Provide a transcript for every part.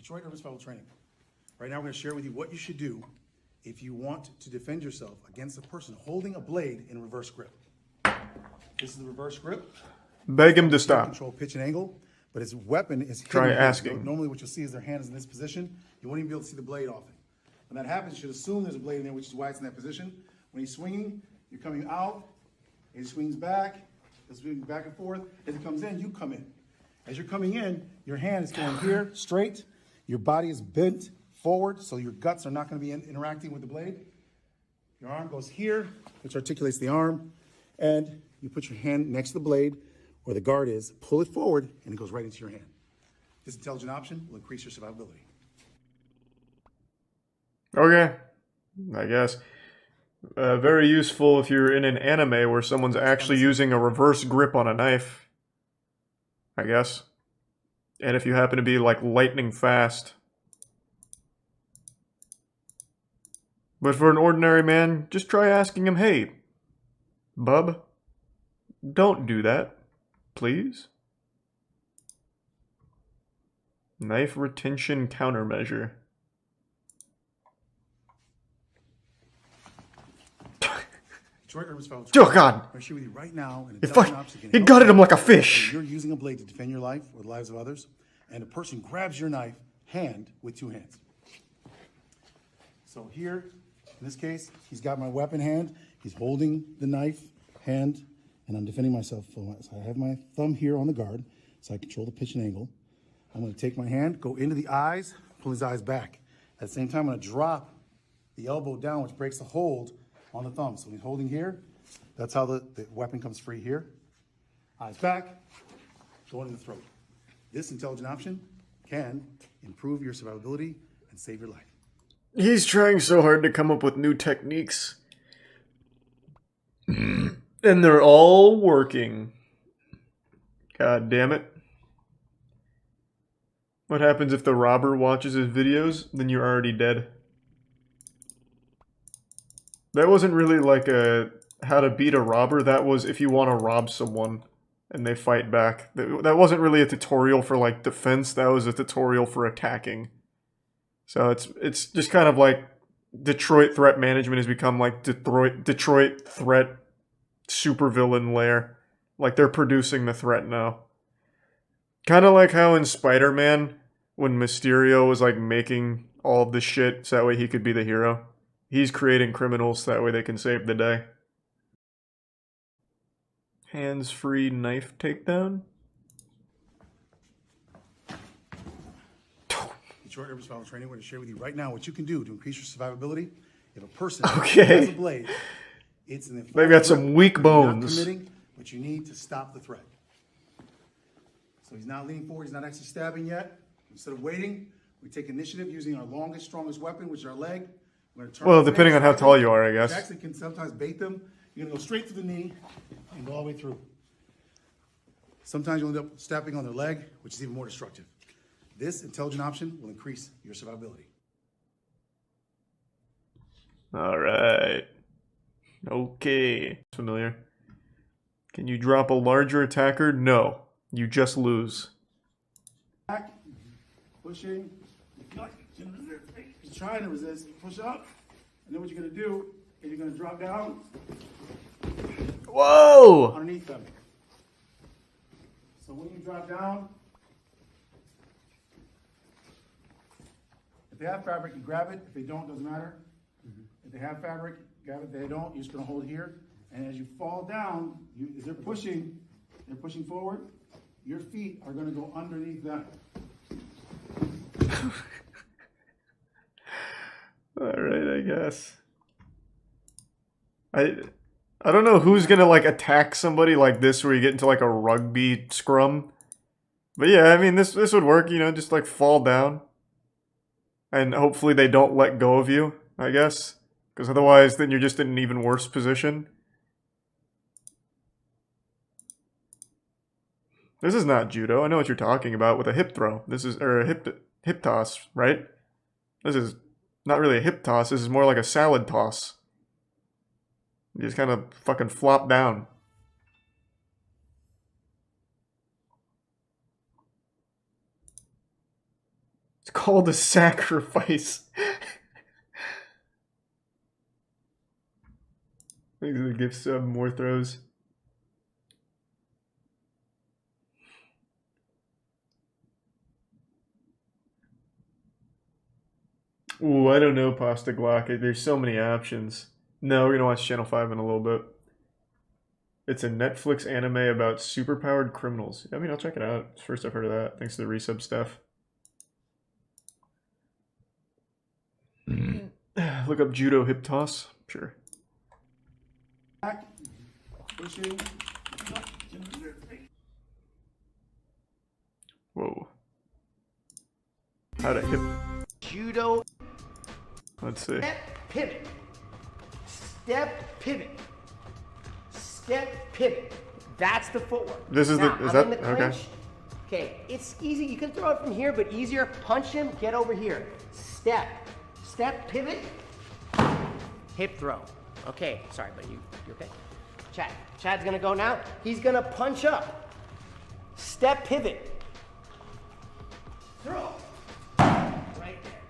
Detroit Urban Survival Training. Right now we're going to share with you what you should do if you want to defend yourself against a person holding a blade in reverse grip. This is the reverse grip. Beg him to stop. Control pitch and angle, but his weapon is hidden. Try asking. Normally what you'll see is their hand is in this position. You won't even be able to see the blade often. When that happens, you should assume there's a blade in there, which is why it's in that position. When he's swinging, you're coming out, he swings back, he's swinging back and forth. As he comes in, you come in. As you're coming in, your hand is going here, straight. Your body is bent forward, so your guts are not going to be interacting with the blade. Your arm goes here, which articulates the arm, and you put your hand next to the blade where the guard is, pull it forward, and it goes right into your hand. This intelligent option will increase your survivability. Okay, I guess. Very useful if you're in an anime where someone's actually using a reverse grip on a knife, I guess. And if you happen to be like lightning fast. But for an ordinary man, just try asking him, hey, bub, don't do that, please. Knife retention countermeasure. Oh God! I'm with you right now. If he gutted him like a fish. You're using a blade to defend your life or the lives of others, and a person grabs your knife hand with two hands. So here, in this case, he's got my weapon hand. He's holding the knife hand, and I'm defending myself. So I have my thumb here on the guard, so I control the pitch and angle. I'm going to take my hand, go into the eyes, pull his eyes back. At the same time, I'm going to drop the elbow down, which breaks the hold on the thumb. So he's holding here. That's how the weapon comes free here. Eyes back, going in the throat. This intelligent option can improve your survivability and save your life. He's trying so hard to come up with new techniques. And they're all working. God damn it. What happens if the robber watches his videos? Then you're already dead. That wasn't really like a how to beat a robber. That was if you want to rob someone and they fight back. That wasn't really a tutorial for like defense. That was a tutorial for attacking. So it's just kind of like Detroit threat management has become like Detroit threat supervillain lair. Like they're producing the threat now. Kind of like how in Spider-Man when Mysterio was like making all of the shit so that way he could be the hero. He's creating criminals so that way they can save the day. Hands-free knife takedown? Detroit Urban Survival Training, we're going to share with you right now what you can do to increase your survivability. If a person has a blade, it's in the they've got some weak bones. Not committing, but you need to stop the threat. So he's not leaning forward, he's not actually stabbing yet. Instead of waiting, we take initiative using our longest, strongest weapon, which is our leg. Well, depending on how tall you are, I guess. You actually can sometimes bait them. You're going to go straight through the knee and go all the way through. Sometimes you'll end up stepping on their leg, which is even more destructive. This intelligent option will increase your survivability. All right. Okay. Familiar. Can you drop a larger attacker? No. You just lose. Back, pushing. He's trying to resist. Push up. And then what you're going to do is you're going to drop down. Whoa! Underneath them. So when you drop down, if they have fabric, you grab it. If they don't, doesn't matter. If they have fabric, grab it. If they don't, you're just going to hold it here. And as you fall down, as they're pushing forward, your feet are going to go underneath them. Alright, I guess. I don't know who's gonna like attack somebody like this where you get into like a rugby scrum. But yeah, I mean this would work, you know, just like fall down. And hopefully they don't let go of you, I guess. Because otherwise then you're just in an even worse position. This is not judo. I know what you're talking about with a hip throw. This is, or a hip toss, right? This is not really a hip toss. This is more like a salad toss. You just kind of fucking flop down. It's called a sacrifice. Thanks for the gift sub, more throws. Ooh, I don't know, Pasta Glock. There's so many options. No, we're gonna watch Channel 5 in a little bit. It's a Netflix anime about superpowered criminals. I mean, I'll check it out. It's the first I've heard of that. Thanks to the resub stuff. Look up judo hip toss. Sure. Back, pushing. Whoa. How to hip. Judo. Let's see. Step pivot. Step pivot. Step pivot. That's the footwork. This is now, the. Is I'm that in the okay? clinch. Okay, it's easy. You can throw it from here, but easier. Punch him. Get over here. Step. Step pivot. Hip throw. Okay, sorry, but you're okay. Chad's gonna go now. He's gonna punch up. Step pivot. Throw. Right there.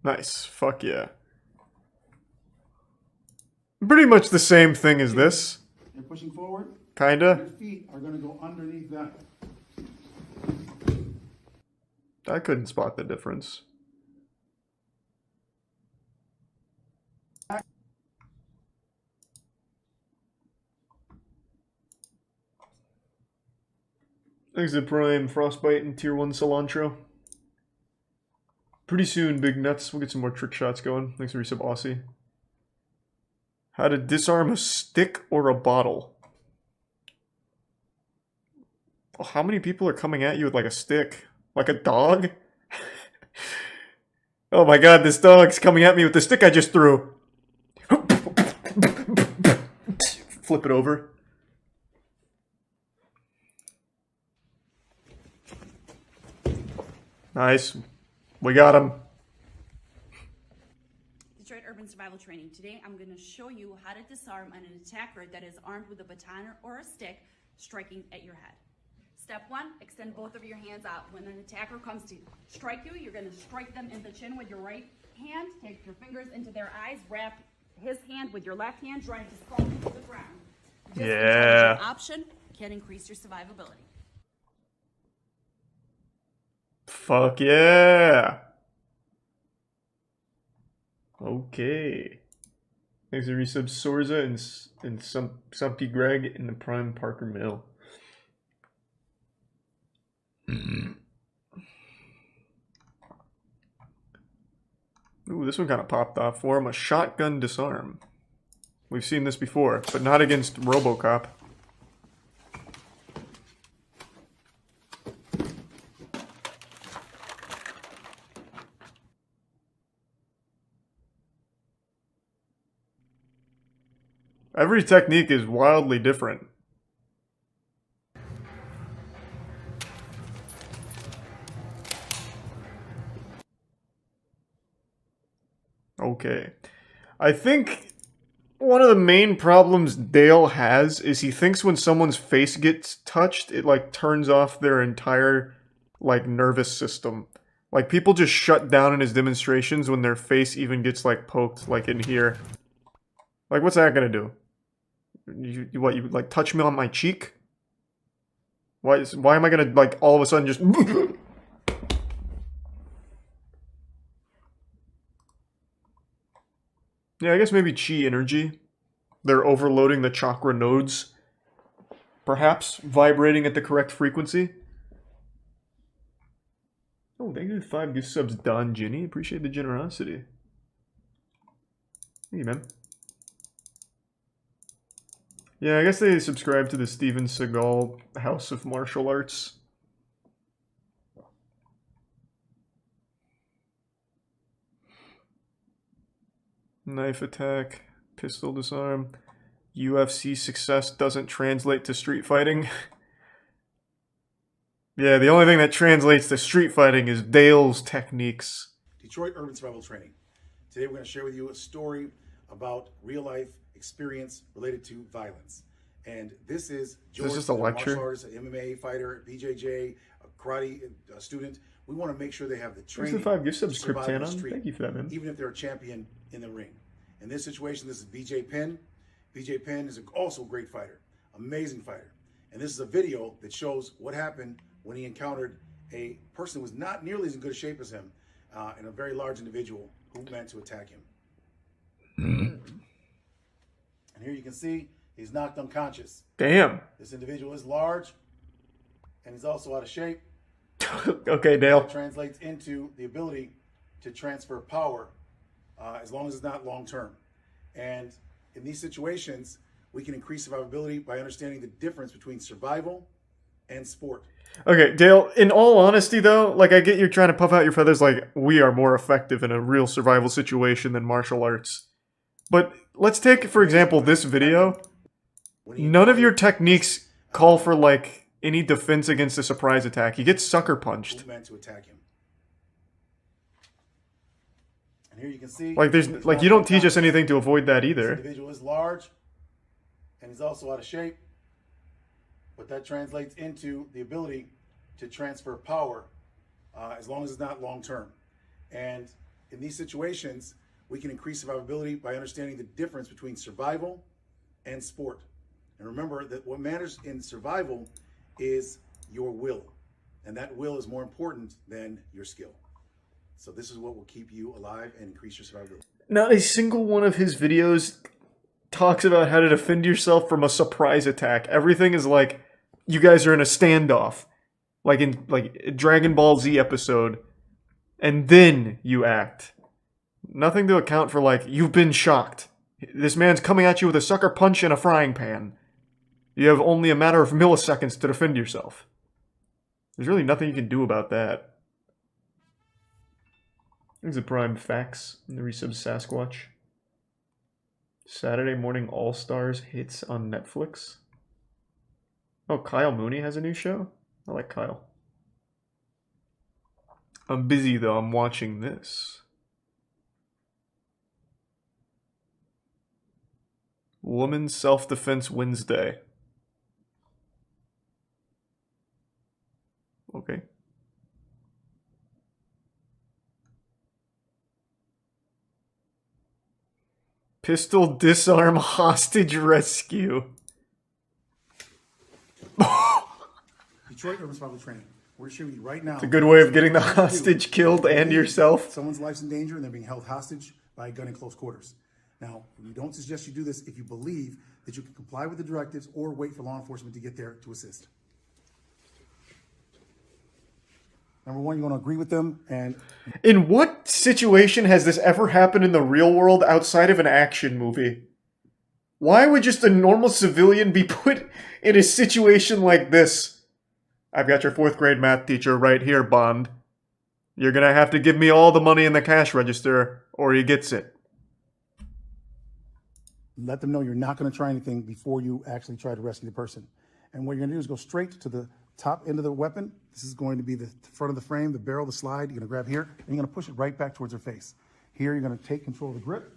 Nice. Fuck yeah. Pretty much the same thing as this. You're pushing forward. Kinda. Your feet are going to go underneath that. I couldn't spot the difference. Exit Prime, Frostbite, and Tier 1 Cilantro. Pretty soon, Big Nuts. We'll get some more trick shots going. Thanks for resub, Aussie. How to disarm a stick or a bottle. Oh, how many people are coming at you with like a stick? Like a dog? Oh my god, this dog's coming at me with the stick I just threw. Flip it over. Nice. We got him. Detroit Urban Survival Training. Today I'm going to show you how to disarm an attacker that is armed with a baton or a stick striking at your head. Step 1, extend both of your hands out. When an attacker comes to strike you, you're going to strike them in the chin with your right hand, take your fingers into their eyes, wrap his hand with your left hand, trying to skull him to the ground. This intelligent option can increase your survivability. Fuck yeah. Okay. Thanks for resub Sorza and Sumpy Greg in the Prime Parker Mill. Ooh, this one kind of popped off for him. A shotgun disarm. We've seen this before, but not against RoboCop. Every technique is wildly different. Okay. I think one of the main problems Dale has is he thinks when someone's face gets touched, it like turns off their entire like nervous system. Like people just shut down in his demonstrations when their face even gets like poked like in here. Like what's that gonna do? You like touch me on my cheek? Why am I gonna like all of a sudden just Yeah, I guess maybe chi energy. They're overloading the chakra nodes. Perhaps vibrating at the correct frequency. Oh, thank you for 5 gift subs, Don Ginny. Appreciate the generosity. Thank you, man. Yeah, I guess they subscribe to the Steven Seagal House of Martial Arts. Knife attack, pistol disarm. UFC success doesn't translate to street fighting. Yeah, the only thing that translates to street fighting is Dale's techniques. Detroit Urban Survival Training. Today we're going to share with you a story about real life experience related to violence. And this is George, just a lecture? martial artist, an MMA fighter, BJJ, a karate student, we want to make sure they have the Thanks training. for the 5 gift to subs, survive in the Cryptanon. street, Thank you for that, man. even if they're a champion in the ring. In this situation, this is BJ Penn. BJ Penn is also a great fighter, amazing fighter. And this is a video that shows what happened when he encountered a person who was not nearly as in good shape as him, and a very large individual who meant to attack him. And here you can see he's knocked unconscious. Damn. This individual is large, and he's also out of shape. Okay, Dale. That translates into the ability to transfer power, as long as it's not long term. And in these situations, we can increase survivability by understanding the difference between survival and sport. Okay, Dale, in all honesty, though, like, I get you're trying to puff out your feathers like we are more effective in a real survival situation than martial arts. But let's take, for example, this video. None of your techniques call for, like, any defense against a surprise attack. He gets sucker punched. Who meant to attack him. And here you can see, Like, there's, like, you don't teach us anything to avoid that this either. individual is large, and he's also out of shape. But that translates into the ability to transfer power, as long as it's not long term. And in these situations, we can increase survivability by understanding the difference between survival and sport. And remember that what matters in survival is your will. And that will is more important than your skill. So this is what will keep you alive and increase your survivability. Not a single one of his videos talks about how to defend yourself from a surprise attack. Everything is like, you guys are in a standoff. Like in a Dragon Ball Z episode. And then you act. Nothing to account for, like, you've been shocked. This man's coming at you with a sucker punch and a frying pan. You have only a matter of milliseconds to defend yourself. There's really nothing you can do about that. There's the Prime Facts in the resub Sasquatch. Saturday Morning All-Stars hits on Netflix. Oh, Kyle Mooney has a new show? I like Kyle. I'm busy though, I'm watching this. Women's Self-Defense Wednesday. Okay. Pistol disarm hostage rescue. Detroit Urban Survival Training. We're showing you right now. It's a good way of getting the hostage killed and yourself. Someone's life's in danger and they're being held hostage by a gun in close quarters. Now, we don't suggest you do this if you believe that you can comply with the directives or wait for law enforcement to get there to assist. Number one, you want to agree with them. And in what situation has this ever happened in the real world outside of an action movie? Why would just a normal civilian be put in a situation like this? I've got your 4th grade math teacher right here, Bond. You're gonna have to give me all the money in the cash register, or he gets it. let them know you're not going to try anything before you actually try to rescue the person. And what you're going to do is go straight to the top end of the weapon. This is going to be the front of the frame, the barrel, the slide. You're going to grab here, and you're going to push it right back towards her face. Here, you're going to take control of the grip,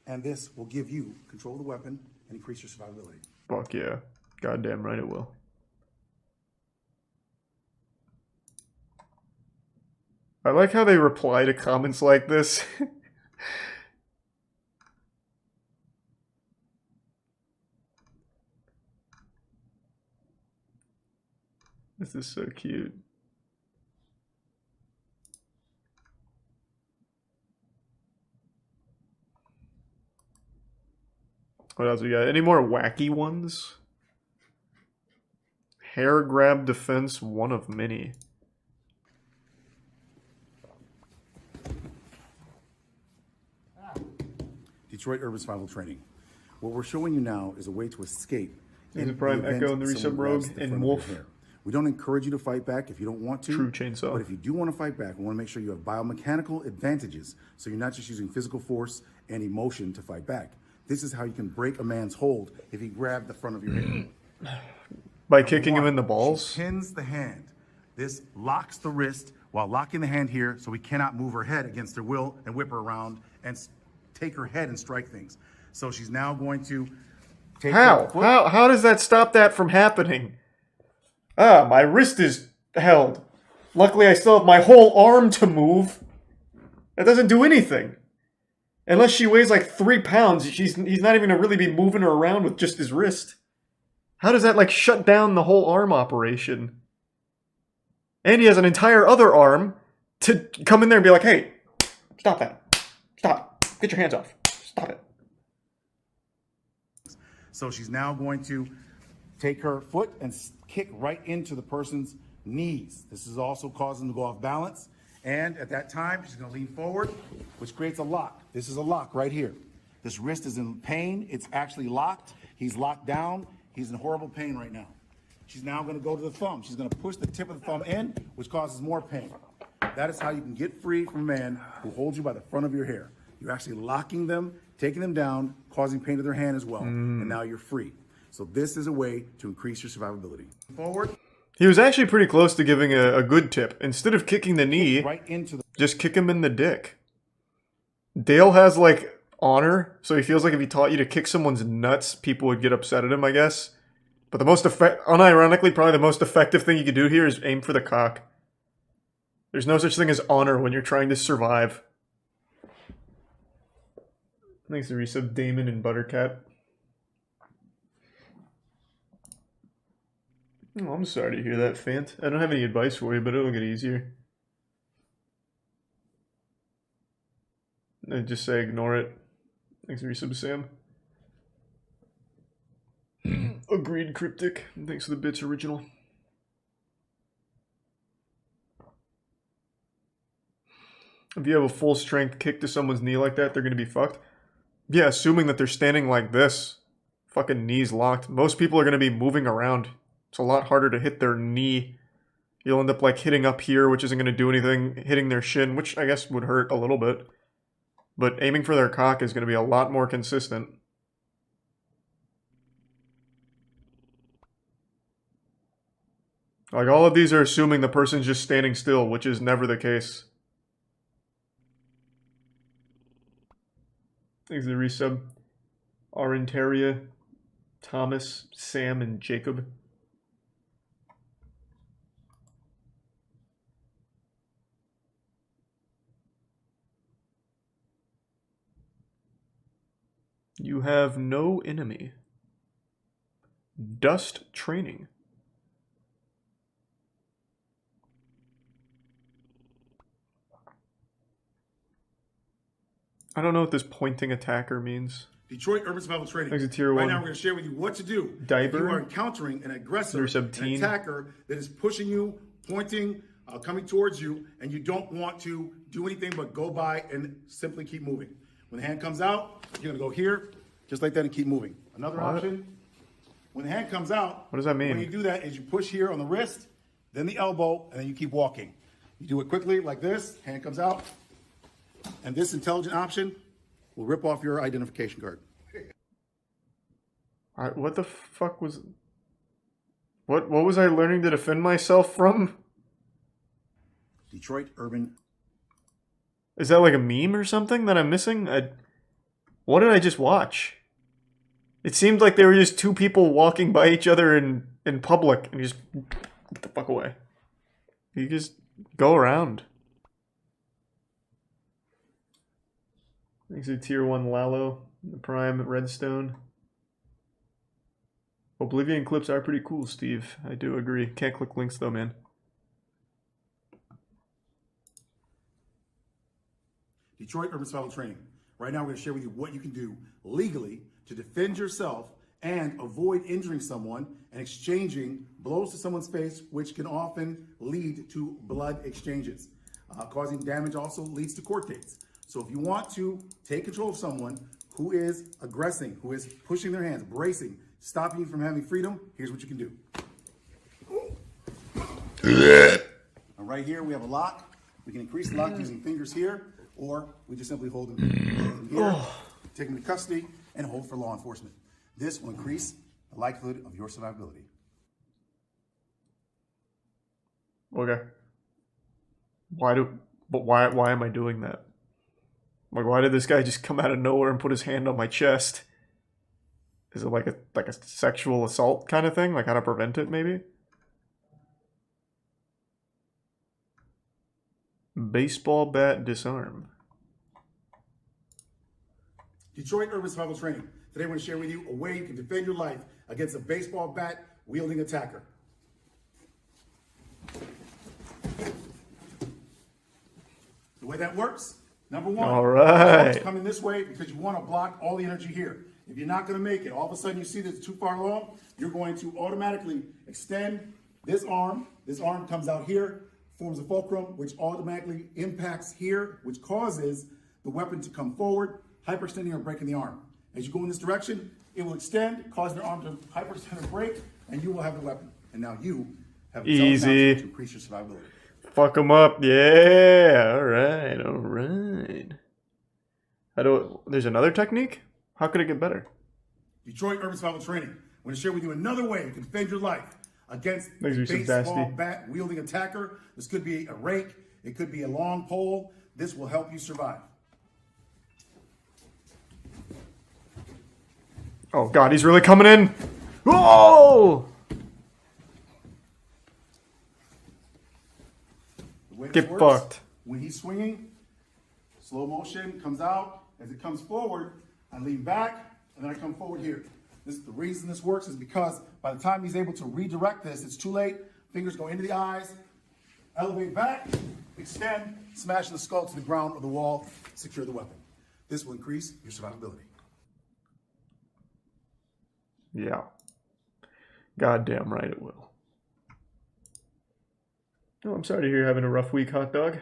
and this will give you control of the weapon and increase your survivability. Fuck yeah. Goddamn right it will. I like how they reply to comments like this. This is so cute. What else we got? Any more wacky ones? Hair grab defense, one of many. Detroit Urban Survival Training. What we're showing you now is a way to escape. There's a Prime Echo in the Resub Rogue and Wolf. We don't encourage you to fight back if you don't want to. True Chainsaw. But if you do want to fight back, we want to make sure you have biomechanical advantages, so you're not just using physical force and emotion to fight back. This is how you can break a man's hold if he grabbed the front of your head. By kicking him in the balls? She pins the hand. This locks the wrist while locking the hand here, so we cannot move her head against her will and whip her around and take her head and strike things. So she's now going to take her foot. How does that stop that from happening? Ah, my wrist is held. Luckily, I still have my whole arm to move. That doesn't do anything. Unless she weighs like 3 pounds, he's not even gonna really be moving her around with just his wrist. How does that like shut down the whole arm operation? And he has an entire other arm to come in there and be like, hey, stop that. Stop. Get your hands off. Stop it. So she's now going to take her foot and kick right into the person's knees. This is also causing them to go off balance. And at that time, she's going to lean forward, which creates a lock. This is a lock right here. This wrist is in pain. It's actually locked. He's locked down. He's in horrible pain right now. She's now going to go to the thumb. She's going to push the tip of the thumb in, which causes more pain. That is how you can get free from a man who holds you by the front of your hair. You're actually locking them, taking them down, causing pain to their hand as well. And now you're free. So this is a way to increase your survivability. Forward. He was actually pretty close to giving a good tip. Instead of kicking the knee, Right into the... just kick him in the dick. Dale has, like, honor, so he feels like if he taught you to kick someone's nuts, people would get upset at him, I guess. But the most unironically, probably the most effective thing you could do here is aim for the cock. There's no such thing as honor when you're trying to survive. Thanks to resub Damon and Buttercat. Oh, I'm sorry to hear that, Fant. I don't have any advice for you, but it'll get easier. I just say ignore it. Thanks for resub, Sam. Agreed, Cryptic. Thanks for the bits, original. If you have a full strength kick to someone's knee like that, they're gonna be fucked. Yeah, assuming that they're standing like this. Fucking knees locked. Most people are gonna be moving around. It's a lot harder to hit their knee. You'll end up like hitting up here, which isn't gonna do anything. Hitting their shin, which I guess would hurt a little bit. But aiming for their cock is gonna be a lot more consistent. Like, all of these are assuming the person's just standing still, which is never the case. Thanks for the resub. Arentaria, Thomas, Sam, and Jacob. You have no enemy. Dust training. I don't know what this pointing attacker means. Detroit Urban Survival Training. Thanks to Tier 1. Right now we're going to share with you what to do Diaper. if you are encountering an aggressor, an attacker that is pushing you, pointing, coming towards you, and you don't want to do anything but go by and simply keep moving. When the hand comes out, you're going to go here, just like that, and keep moving. Another option, when the hand comes out, what does that mean? When you do that is you push here on the wrist, then the elbow, and then you keep walking. You do it quickly like this, hand comes out, and this intelligent option will rip off your identification card. What the fuck was... What was I learning to defend myself from? Detroit Urban. Is that like a meme or something that I'm missing? What did I just watch? It seemed like they were just two people walking by each other in public and you just get the fuck away. You just go around. Thanks to Tier 1 Lalo, the Prime Redstone. Oblivion clips are pretty cool, Steve. I do agree. Can't click links though, man. Detroit Urban Survival Training. Right now we're going to share with you what you can do legally to defend yourself and avoid injuring someone and exchanging blows to someone's face, which can often lead to blood exchanges. Causing damage also leads to court dates. So if you want to take control of someone who is aggressing, who is pushing their hands, bracing, stopping you from having freedom, here's what you can do. And right here we have a lock. We can increase the lock using fingers here, or we just simply hold them here, take them into custody, and hold for law enforcement. This will increase the likelihood of your survivability. Okay. Why am I doing that? Like, why did this guy just come out of nowhere and put his hand on my chest? Is it like a sexual assault kind of thing? Like how to prevent it, maybe? Baseball bat disarm. Detroit Urban Survival Training. Today I want to share with you a way you can defend your life against a baseball bat wielding attacker. The way that works, number one, All right. come in this way because you want to block all the energy here. If you're not going to make it, all of a sudden you see that it's too far along, you're going to automatically extend this arm. This arm comes out here, forms a fulcrum, which automatically impacts here, which causes the weapon to come forward, hyperextending or breaking the arm. As you go in this direction, it will extend, cause the arm to hyperextend or break, and you will have the weapon. And now you have Easy to increase your survivability. Fuck them up. Yeah. All right. All right. There's another technique? How could it get better? Detroit Urban Survival Training. I'm going to share with you another way you can defend your life against a Makes me so baseball nasty. bat wielding attacker. This could be a rake. It could be a long pole. This will help you survive. Oh god, he's really coming in. Whoa! The way this Get works, fucked. when he's swinging, slow motion comes out. As it comes forward, I lean back, and then I come forward here. This is the reason this works is because by the time he's able to redirect this, it's too late. Fingers go into the eyes, elevate back, extend, smash the skull to the ground or the wall, secure the weapon. This will increase your survivability. Yeah. Goddamn right it will. Oh, I'm sorry to hear you're having a rough week, hot dog.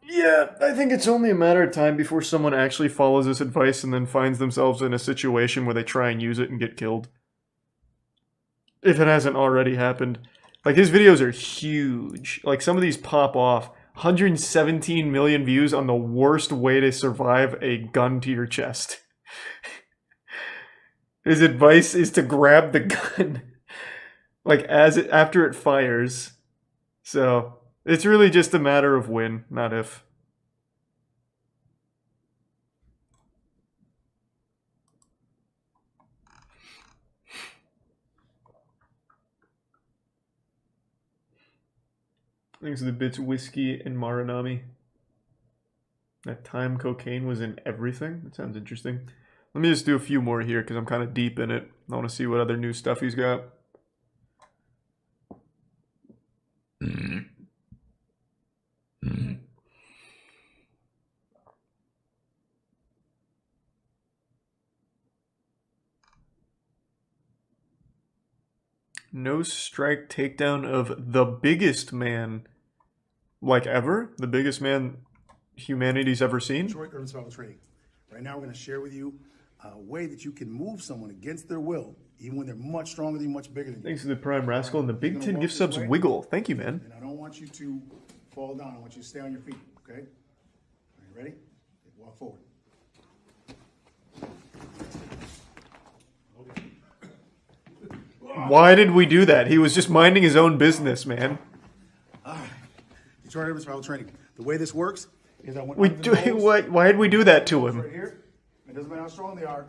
Yeah, I think it's only a matter of time before someone actually follows this advice and then finds themselves in a situation where they try and use it and get killed. If it hasn't already happened. Like, his videos are huge. Like, some of these pop off. 117 million views on the worst way to survive a gun to your chest. His advice is to grab the gun, like, after it fires. So, it's really just a matter of when, not if. Thanks to the bits whiskey and Marinami. That time cocaine was in everything? That sounds interesting. Let me just do a few more here because I'm kind of deep in it. I want to see what other new stuff he's got. No strike takedown of the biggest man, like ever? The biggest man humanity's ever seen? Detroit Urban Survival Training. Right now we're going to share with you a way that you can move someone against their will, even when they're much stronger than you, much bigger than you. Thanks to the Prime Rascal and the Big 10 gift subs wiggle. Thank you, man. And I don't want you to fall down. I want you to stay on your feet, okay? Are you ready? Okay, walk forward. Why did we do that? He was just minding his own business, man. Detroit Urban Survival Training. The way this works is I went We under do the nose, what? Why did we do that to right him? here. It doesn't matter how strong they are.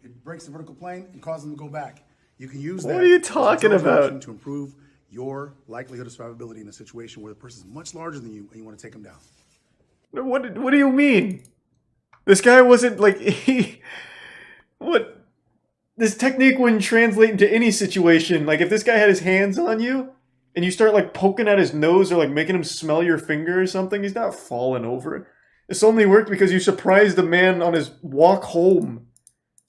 It breaks the vertical plane and causes them to go back. You can use that. What are you as a talking intelligent about? option to improve your likelihood of survivability in a situation where the person is much larger than you and you want to take them down. What do you mean? This guy wasn't like what? This technique wouldn't translate into any situation. Like if this guy had his hands on you and you start like poking at his nose or like making him smell your finger or something, he's not falling over. This only worked because you surprised the man on his walk home.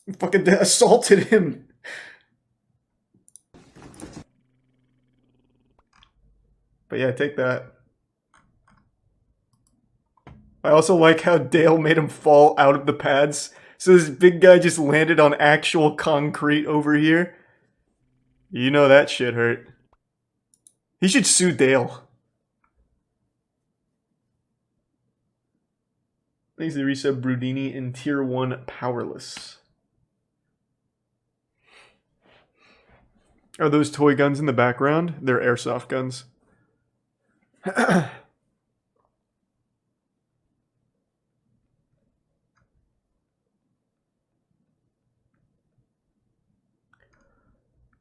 You fucking assaulted him. But yeah, take that. I also like how Dale made him fall out of the pads. So this big guy just landed on actual concrete over here. You know that shit hurt. He should sue Dale. Thanks to the resub Brudini in Tier 1 Powerless. Are those toy guns in the background? They're airsoft guns.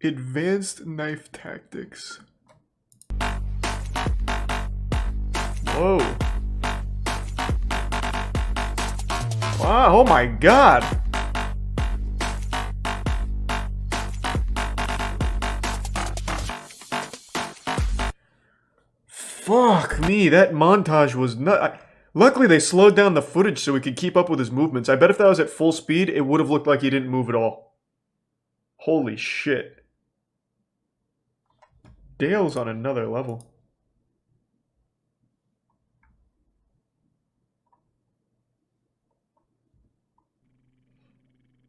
Advanced knife tactics. Whoa. Wow, oh my god. Fuck me, that montage was nut. Luckily, they slowed down the footage so we could keep up with his movements. I bet if that was at full speed, it would have looked like he didn't move at all. Holy shit. Dale's on another level.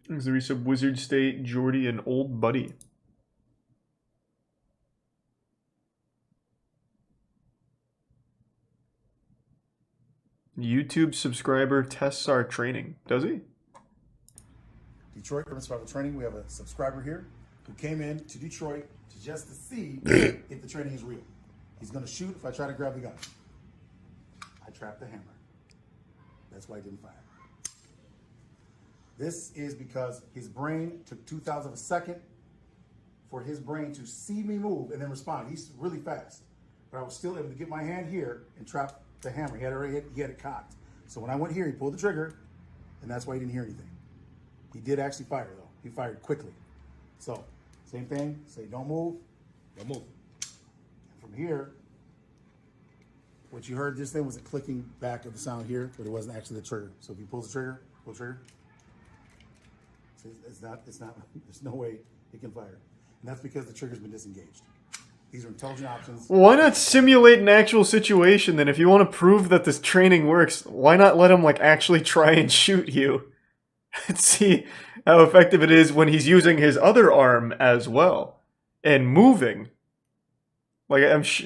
There's the resub Wizard State, Jordy, and Old Buddy. YouTube subscriber tests our training. Does he? Detroit Urban Survival Training. We have a subscriber here who came in to Detroit to just to see if the training is real. He's going to shoot if I try to grab the gun. I trapped the hammer. That's why he didn't fire. This is because his brain took 2,000 of a second for his brain to see me move and then respond. He's really fast, but I was still able to get my hand here and trap the hammer. He had it cocked. So when I went here, he pulled the trigger, and that's why he didn't hear anything. He did actually fire though. He fired quickly. So same thing. Say don't move. Don't move. And from here, what you heard, this thing was a clicking back of the sound here, but it wasn't actually the trigger. So if you pull the trigger, pull the trigger. It's not, there's no way it can fire. And that's because the trigger's been disengaged. These are intelligent options. Why not simulate an actual situation then? If you want to prove that this training works, why not let him like actually try and shoot you? Let's see how effective it is when he's using his other arm as well. And moving. Like,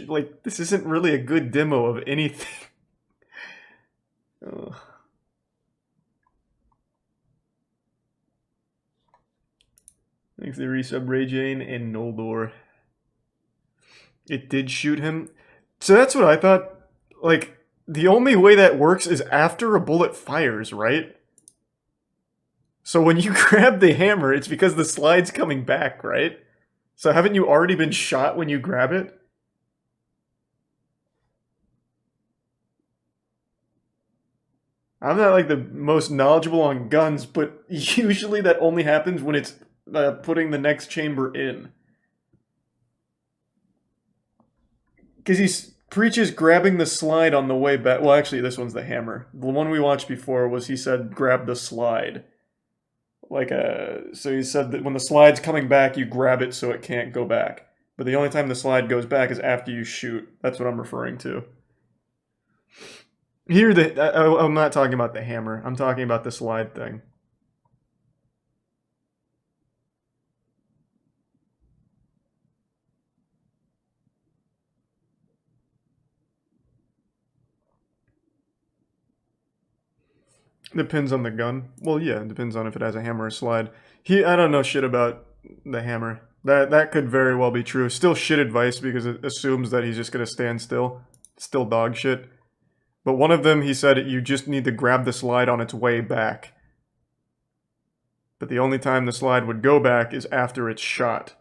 like this isn't really a good demo of anything. Ugh. Thanks to resub Ray Jane and Noldor. It did shoot him. So that's what I thought. Like, the only way that works is after a bullet fires, right? So when you grab the hammer, it's because the slide's coming back, right? So haven't you already been shot when you grab it? I'm not like the most knowledgeable on guns, but usually that only happens when it's putting the next chamber in. Because he preaches grabbing the slide on the way back. Well, actually, this one's the hammer. The one we watched before was he said grab the slide. Like, so he said that when the slide's coming back, you grab it so it can't go back. But the only time the slide goes back is after you shoot. That's what I'm referring to. Here, I'm not talking about the hammer. I'm talking about the slide thing. Depends on the gun. Well, yeah, it depends on if it has a hammer or slide. I don't know shit about the hammer. That could very well be true. Still shit advice because it assumes that he's just going to stand still. Still dog shit. But one of them, he said, you just need to grab the slide on its way back. But the only time the slide would go back is after it's shot.